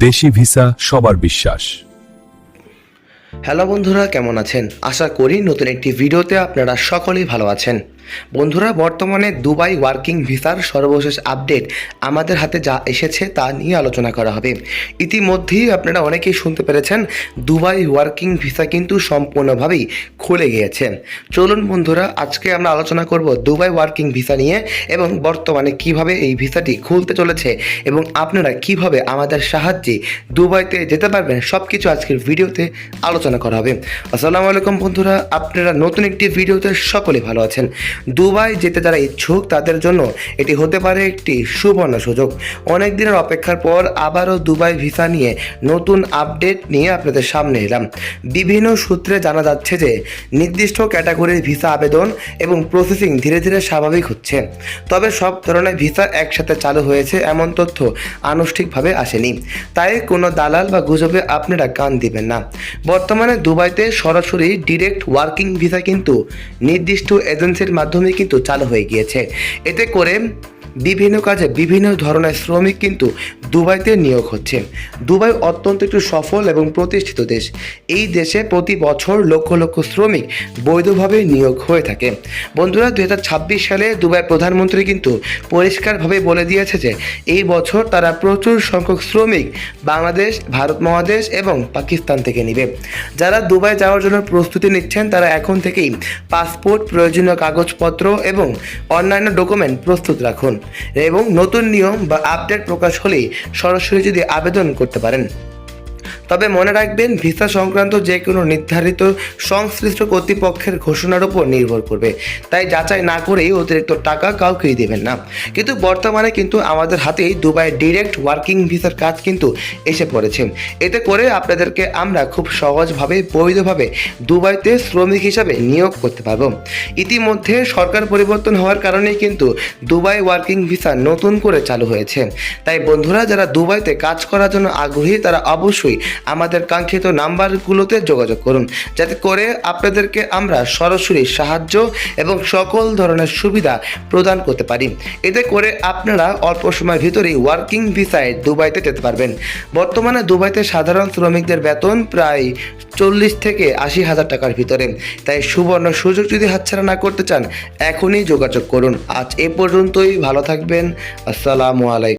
দেশি ভিসা সবার বিশ্বাস। হ্যালো বন্ধুরা, কেমন আছেন? আশা করি নতুন একটি ভিডিওতে আপনারা সকলেই ভালো আছেন। বন্ধুরা, বর্তমানে দুবাই ওয়ার্কিং ভিসার সর্বশেষ আপডেট আমাদের হাতে যা এসেছে তা নিয়ে আলোচনা করা হবে। ইতিমধ্যেই আপনারা অনেকেই শুনতে পেরেছেন, দুবাই ওয়ার্কিং ভিসা কিন্তু সম্পূর্ণভাবেই খুলে গিয়েছে। চলুন বন্ধুরা, আজকে আমরা আলোচনা করব দুবাই ওয়ার্কিং ভিসা নিয়ে এবং বর্তমানে কিভাবে এই ভিসাটি খুলতে চলেছে এবং আপনারা কিভাবে আমাদের সাহায্যে দুবাইতে যেতে পারবেন, সব কিছু আজকের ভিডিওতে আলোচনা করা হবে। আসসালামু আলাইকুম বন্ধুরা, আপনারা নতুন একটি ভিডিওতে সকলে ভালো আছেন। দুবাই যেতে যারা ইচ্ছুক তাদের জন্য এটি হতে পারে একটি সুবর্ণ সুযোগ। অনেক দিনের অপেক্ষার পর আবারও দুবাই ভিসা নিয়ে নতুন আপডেট নিয়ে আপনাদের সামনে এলাম। বিভিন্ন সূত্রে জানা যাচ্ছে যে নির্দিষ্ট ক্যাটাগরির ভিসা আবেদন এবং প্রসেসিং ধীরে ধীরে স্বাভাবিক হচ্ছে। তবে সব ধরনের ভিসা একসাথে চালু হয়েছে এমন তথ্য আনুষ্ঠানিকভাবে আসেনি, তাই কোনো দালাল বা গুজবে আপনারা কান দিবেন না। বর্তমানে দুবাইতে সরাসরি ডিরেক্ট ওয়ার্কিং ভিসা কিন্তু নির্দিষ্ট এজেন্সির মাধ্যমে কিন্তু চালু হয়ে গিয়েছে। এতে করে বিভিন্ন কাজে বিভিন্ন ধরনের শ্রমিক কিন্তু দুবাইতে নিয়োগ হচ্ছে। দুবাই অত্যন্ত একটি সফল এবং প্রতিষ্ঠিত দেশ। এই দেশে প্রতি বছর লক্ষ লক্ষ শ্রমিক বৈধভাবে নিয়োগ হয়ে থাকে। বন্ধুরা, 2026 সালে দুবাই প্রধানমন্ত্রী কিন্তু পরিষ্কারভাবে বলে দিয়েছে যে এই বছর তারা প্রচুর সংখ্যক শ্রমিক বাংলাদেশ, ভারত মহাদেশ এবং পাকিস্তান থেকে নেবে। যারা দুবাই যাওয়ার জন্য প্রস্তুতি নিচ্ছেন তারা এখন থেকেই পাসপোর্ট, প্রয়োজনীয় কাগজপত্র এবং অন্যান্য ডকুমেন্ট প্রস্তুত রাখুন এবং নতুন নিয়ম বা আপডেট প্রকাশ হলেই সরাসরি যদি আবেদন করতে পারেন। তবে মনে রাখবেন, ভিসা সংক্রান্ত যে কোনো নির্ধারিত সংশ্লিষ্ট কর্তৃপক্ষের ঘোষণার উপর নির্ভর করবে, তাই যাচাই না করেই অতিরিক্ত টাকা কাউকেই দেবেন না। কিন্তু বর্তমানে কিন্তু আমাদের হাতেই দুবাই ডিরেক্ট ওয়ার্কিং ভিসার কাজ কিন্তু এসে পড়েছে। এতে করে আপনাদেরকে আমরা খুব সহজভাবে বৈধভাবে দুবাইতে শ্রমিক হিসাবে নিয়োগ করতে পারবো। ইতিমধ্যে সরকার পরিবর্তন হওয়ার কারণেই কিন্তু দুবাই ওয়ার্কিং ভিসা নতুন করে চালু হয়েছে। তাই বন্ধুরা, যারা দুবাইতে কাজ করার জন্য আগ্রহী তারা অবশ্যই আমাদের কাঙ্ক্ষিত নাম্বারগুলোতে যোগাযোগ করুন, যাতে করে আপনাদেরকে আমরা সরাসরি সাহায্য এবং সকল ধরনের সুবিধা প্রদান করতে পারি। এতে করে আপনারা অল্প সময়ের ভিতরেই ওয়ার্কিং ভিসায় দুবাইতে যেতে পারবেন। বর্তমানে দুবাইতে সাধারণ শ্রমিকদের বেতন প্রায় 40 থেকে 80 হাজার টাকার ভিতরে। তাই সুবর্ণ সুযোগ যদি হাতছাড়া না করতে চান, এখনই যোগাযোগ করুন। আজ এ পর্যন্তই, ভালো থাকবেন। আসসালামু আলাইকুম।